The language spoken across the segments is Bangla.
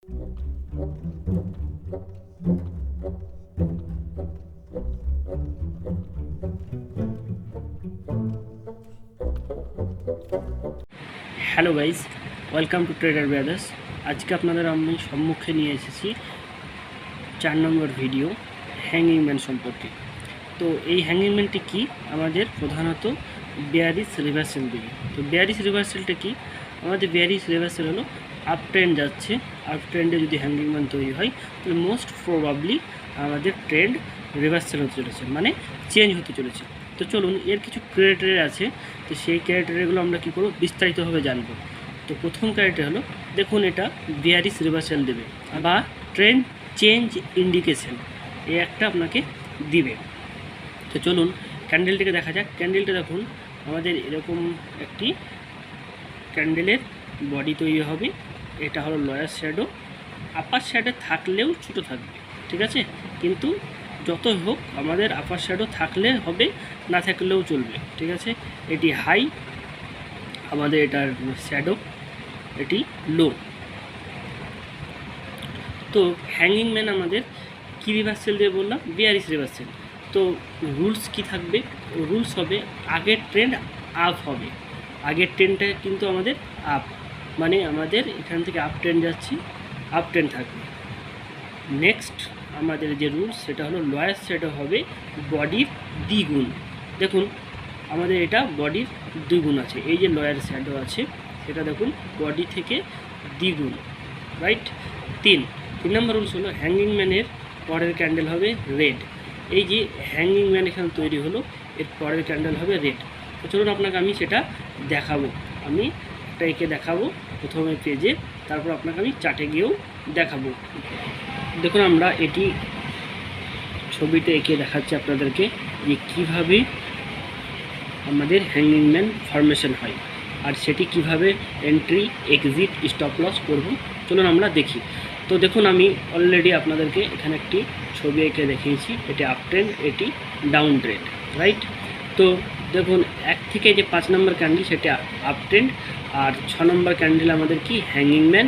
Hello guys, welcome to trader brothers. আজকে আপনাদের আমি সম্মুখে নিয়ে এসেছি 4 নম্বর ভিডিও হ্যাঙ্গিং ম্যান সম্পর্কে। তো এই হ্যাঙ্গিং ম্যানটি কী, আমাদের প্রধানত বেয়ারিশ রিভার্সাল দিবে। তো বেয়ারিশ রিভার্সালটা কি? আমাদের বেয়ারিশ রিভার্সাল হলো আপ ট্রেন্ড যাচ্ছে, আপ ট্রেন্ডে যদি হ্যাঙ্গিং ম্যান তৈরি হয় তাহলে মোস্ট প্রবাবলি আমাদের ট্রেন্ড রিভার্সাল হতে চলেছে, মানে চেঞ্জ হতে চলেছে। তো চলুন, এর কিছু ক্রাইটেরিয়া আছে, তো সেই ক্রাইটেরিয়াগুলো আমরা কী করব বিস্তারিতভাবে জানব। তো প্রথম ক্রাইটেরিয়া হলো, দেখুন এটা বেয়ারিশ রিভার্সাল দেবে বা ট্রেন্ড চেঞ্জ ইন্ডিকেশন, এই একটা আপনাকে দিবে। তো চলুন ক্যান্ডেলটিকে দেখা যাক। ক্যান্ডেলটা দেখুন, আমাদের এরকম একটি ক্যান্ডেলের বডি তৈরি হবে। এটা হলো লোয়ার শ্যাডো, আপার শ্যাডো থাকলেও ছোটো থাকবে, ঠিক আছে, কিন্তু যতই হোক আমাদের আপার শ্যাডো থাকলে হবে, না থাকলেও চলবে, ঠিক আছে। এটি হাই, আমাদের এটার শ্যাডো, এটি লো। তো হ্যাঙ্গিং ম্যান আমাদের কী রিভার্সাল দিয়ে বললাম, বেয়ারিশ রিভার্সাল। তো রুলস কি থাকবে? রুলস হবে আগের ট্রেন্ড আপ হবে, আগের ট্রেন্ডটা কিন্তু আমাদের আপ, মানে আমাদের এখান থেকে আপ ট্রেন্ড যাচ্ছি, আপ ট্রেন্ড থাকবে। নেক্সট আমাদের যে রুলস সেটা হলো লোয়ার শ্যাডো হবে বডির দ্বিগুণ। দেখুন আমাদের এটা বডির দ্বিগুণ আছে, এই যে লোয়ার শ্যাডো আছে সেটা দেখুন বডি থেকে দ্বিগুণ, রাইট। তিন নম্বর রুলস হলো হ্যাঙ্গিং ম্যানের পরের ক্যান্ডেল হবে রেড। এই যে হ্যাঙ্গিং ম্যান এখানে তৈরি হলো, এর পরের ক্যান্ডেল হবে রেড। তো চলুন আপনাকে আমি সেটা দেখাবো, আমি একটা এঁকে দেখাবো প্রথমে পেজে, তারপর আপনাকে আমি চার্টে গিয়েও দেখাবো। দেখুন আমরা এটি ছবিতে এঁকে দেখাচ্ছি আপনাদেরকে যে কীভাবে আমাদের হ্যাঙ্গিং ম্যান ফরমেশন হয় আর সেটি কিভাবে এন্ট্রি, এক্সিট, স্টপ লস করব, চলুন আমরা দেখি। তো দেখুন আমি অলরেডি আপনাদেরকে এখানে একটি ছবি এঁকে দেখিয়েছি, এটি আপ ট্রেন্ড, এটি ডাউন ট্রেন্ড, রাইট। তো দেখুন 1 থেকে যে 5 নম্বর ক্যান্ডেল সেটা আপ ট্রেন্ড, আর 6 নম্বর ক্যান্ডেল আমাদের কি হ্যাঙ্গিং ম্যান,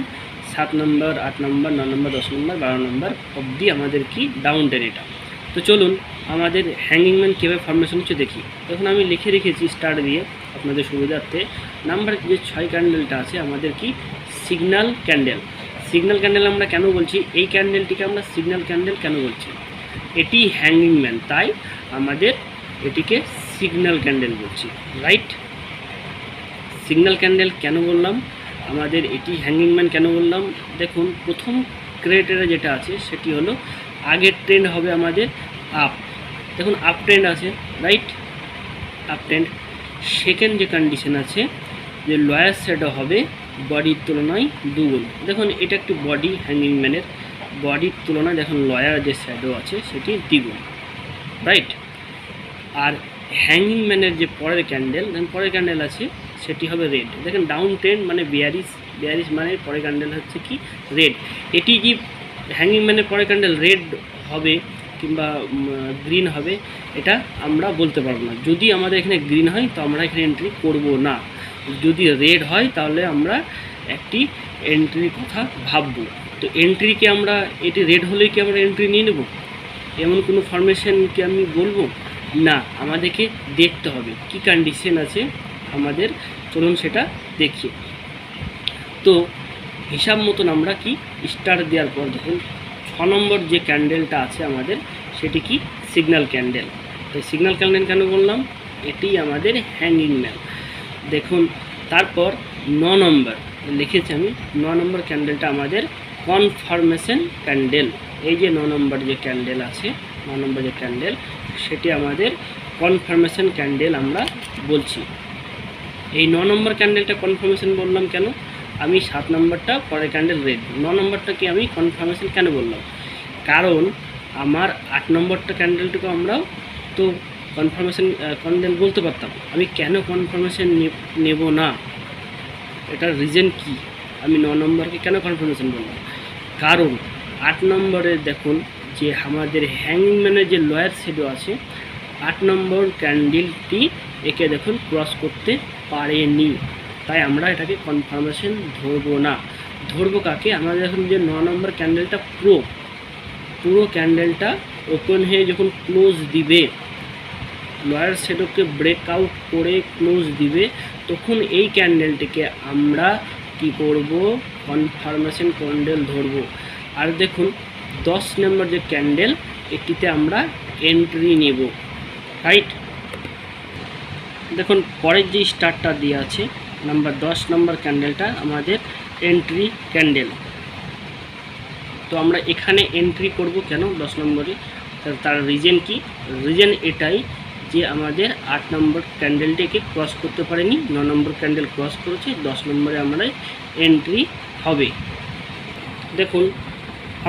7 নম্বর, 8 নম্বর, 9 নম্বর, 10 নম্বর, 12 নম্বর অবধি আমাদের কি ডাউন ট্রেন্ড এটা। তো চলুন আমাদের হ্যাঙ্গিং ম্যান কীভাবে ফরমেশন হচ্ছে দেখি। দেখুন আমি লিখে রেখেছি স্টার দিয়ে আপনাদের সুবিধার্থে। নাম্বার যে 6 ক্যান্ডেলটা আছে আমাদের কি সিগন্যাল ক্যান্ডেল। সিগন্যাল ক্যান্ডেল আমরা কেন বলছি, এই ক্যান্ডেলটিকে আমরা সিগন্যাল ক্যান্ডেল কেন বলছি, এটি হ্যাঙ্গিং ম্যান, তাই আমাদের এটিকে সিগন্যাল ক্যান্ডেল বলছি, রাইট। সিগন্যাল ক্যান্ডেল কেন বললাম, আমাদের এটি হ্যাঙ্গিং ম্যান কেন বললাম, দেখুন প্রথম ক্রাইটেরিয়া যেটা আছে সেটি হলো আগের ট্রেন্ড হবে আমাদের আপ। দেখুন আপ ট্রেন্ড আছে, রাইট, আপ ট্রেন্ড। সেকেন্ড যে কন্ডিশন আছে যে লোয়ার শ্যাডো হবে বডির তুলনায় দ্বিগুণ। দেখুন এটা একটি বডি, হ্যাঙ্গিং ম্যানের বডির তুলনায় দেখুন লোয়ার যে শ্যাডো আছে সেটি দ্বিগুণ, রাইট। আর হ্যাঙ্গিং ম্যানের যে পরের ক্যান্ডেল, দেখুন পরের ক্যান্ডেল আছে সেটি হবে রেড। দেখেন ডাউন ট্রেন্ড মানে বেয়ারিশ, বেয়ারিশ মানে পরের ক্যান্ডেল হচ্ছে কি রেড। এটি কি হ্যাঙ্গিং ম্যানের পরের ক্যান্ডেল রেড হবে কিংবা গ্রিন হবে এটা আমরা বলতে পারবো না। যদি আমাদের এখানে গ্রিন হয় তো আমরা এখানে এন্ট্রি করব না, যদি রেড হয় তাহলে আমরা একটি এন্ট্রির কথা ভাববো। তো এন্ট্রিকে আমরা এটি রেড হলে কি আমরা এন্ট্রি নিয়ে নেব, এমন কোনো ফরমেশনকে আমি বলবো না, আমাদেরকে দেখতে হবে কি কন্ডিশন আছে আমাদের, চলুন সেটা দেখি। তো হিসাব মতন আমরা কি স্টার দেওয়ার পর দেখুন 6 নম্বর যে ক্যান্ডেলটা আছে আমাদের সেটি কি সিগন্যাল ক্যান্ডেল। তো সিগন্যাল ক্যান্ডেল কেন বললাম, এটি আমাদের হ্যাঙ্গিং ম্যান। দেখুন তারপর 9 নম্বর লিখেছি আমি, 9 নম্বর ক্যান্ডেলটা আমাদের কনফার্মেশন ক্যান্ডেল। এই যে 9 নম্বর যে ক্যান্ডেল আছে, 9 নম্বর যে ক্যান্ডেল সেটি আমাদের কনফার্মেশন ক্যান্ডেল আমরা বলছি। এই 9 নম্বর ক্যান্ডেলটা কনফার্মেশন বললাম কেন, আমি 7 নম্বরটা পরের ক্যান্ডেল রেড, 9 নম্বরটাকে আমি কনফার্মেশন কেন বললাম, কারণ আমার 8 নম্বরটা ক্যান্ডেলটাকে আমরাও তো কনফার্মেশন ক্যান্ডেল বলতে পারতাম, আমি কেন কনফার্মেশন নেব না, এটার রিজন কি, আমি 9 নম্বরকে কেন কনফার্মেশন বললাম, কারণ 8 নম্বরে দেখুন যে আমাদের হ্যাঙ্গিং ম্যানের যে লোয়ার শ্যাডো আছে 8 নম্বর ক্যান্ডেলটি একে দেখুন ক্রস করতে পারেনি, তাই আমরা এটাকে কনফার্মেশন ধরবো না। ধরবো কাকে, আমাদের এখন যে 9 নম্বর ক্যান্ডেলটা পুরো ক্যান্ডেলটা ওপেন হয়ে যখন ক্লোজ দিবে, লোয়ার শ্যাডোকে ব্রেকআউট করে ক্লোজ দিবে, তখন এই ক্যান্ডেলটিকে আমরা কি করব, কনফার্মেশন ক্যান্ডেল ধরবো। আর দেখুন 10 নম্বর যে ক্যান্ডেল, এটিতে আমরা এন্ট্রি নেব, রাইট। দেখুন পরের যে স্টারটা দিয়ে আছে নাম্বার 10 নম্বর ক্যান্ডেলটা আমাদের এন্ট্রি ক্যান্ডেল। তো আমরা এখানে এন্ট্রি করব কেন 10 নম্বরে, তার রিজন কি, রিজন এটাই যে আমাদের 8 নম্বর ক্যান্ডেলটিকে ক্রস করতে পারেনি, 9 নম্বর ক্যান্ডেল ক্রস করেছে, 10 নম্বরে আমরা এন্ট্রি হবে। দেখুন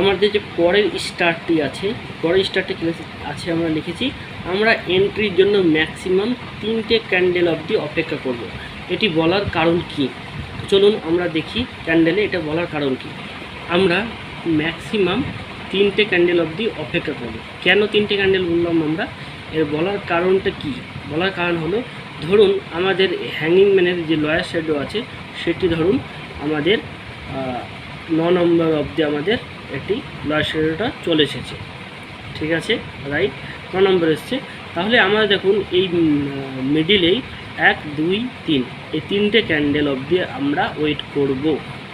আমাদের যে পরের স্টারটি আছে, পরের স্টারটি কি আছে আমরা লিখেছি, আমরা এন্ট্রির জন্য ম্যাক্সিমাম 3টে ক্যান্ডেল অবধি অপেক্ষা করব। এটি বলার কারণ কি, চলুন আমরা দেখি ক্যান্ডেলে এটা বলার কারণ কি। আমরা ম্যাক্সিমাম 3টে ক্যান্ডেল অবধি অপেক্ষা করব। কেন 3টে ক্যান্ডেল বললাম আমরা, এর বলার কারণটা কি, বলার কারণ হলো ধরুন আমাদের হ্যাঙ্গিং ম্যানের যে লোয়ার শ্যাডো আছে সেটি ধরুন আমাদের 9 নম্বর অবধি আমাদের একটি লোয়ার শ্যাডোটা চলে এসেছে, ঠিক আছে, রাইট, 9 নম্বর এসছে। তাহলে আমরা দেখুন এই মিডিলেই 1 2 3 এই 3টে ক্যান্ডেল অবধি আমরা ওয়েট করব।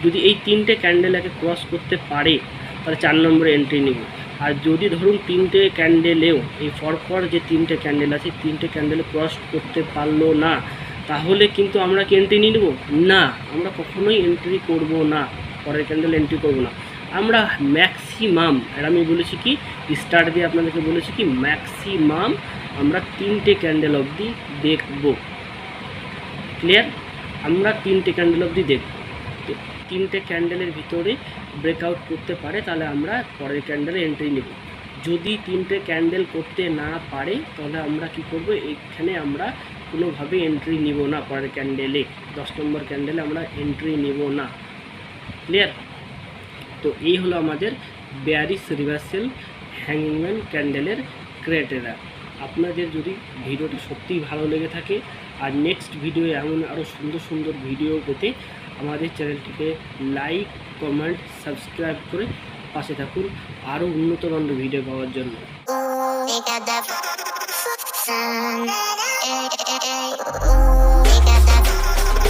যদি এই 3টে ক্যান্ডেল একে ক্রস করতে পারে তাহলে 4 নম্বরে এন্ট্রি নেব। আর যদি ধরুন 3টে ক্যান্ডেলেও এই পরপর যে 3টে ক্যান্ডেল আছে 3টে ক্যান্ডেল ক্রস করতে পারলো না, তাহলে কিন্তু আমরা কি এন্ট্রি নিয়ে নেব না, আমরা কখনোই এন্ট্রি করব না, পরের ক্যান্ডেল এন্ট্রি করব না। আমরা ম্যাক্সিমাম, আর আমি বলেছি কি স্টার্ট দিয়ে আপনাদেরকে বলেছি কি ম্যাক্সিমাম আমরা 3টে ক্যান্ডেল অবধি দেখব, ক্লিয়ার, আমরা 3টে ক্যান্ডেল অবধি দেখব। তো 3টে ক্যান্ডেলের ভিতরে ব্রেকআউট করতে পারে তাহলে আমরা পরের ক্যান্ডেলে এন্ট্রি নেব। যদি 3টে ক্যান্ডেল করতে না পারে তাহলে আমরা কি করব, এখানে আমরা কোনোভাবে এন্ট্রি নিব না, পরের ক্যান্ডেলে 10 নম্বর ক্যান্ডেলে আমরা এন্ট্রি নেব না, ক্লিয়ার। তো এই হলো আমাদের বেয়ারিশ রিভার্সাল হ্যাঙ্গিংম্যান ক্যান্ডেলের ক্রাইটেরিয়া। আপনাদের যদি ভিডিওটি সত্যিই ভালো লেগে থাকে আর নেক্সট ভিডিও এমন আরও সুন্দর সুন্দর ভিডিও পেতে আমাদের চ্যানেলটিকে লাইক কমেন্ট সাবস্ক্রাইব করে পাশে থাকুন আরও উন্নত মানের ভিডিও পাওয়ার জন্য।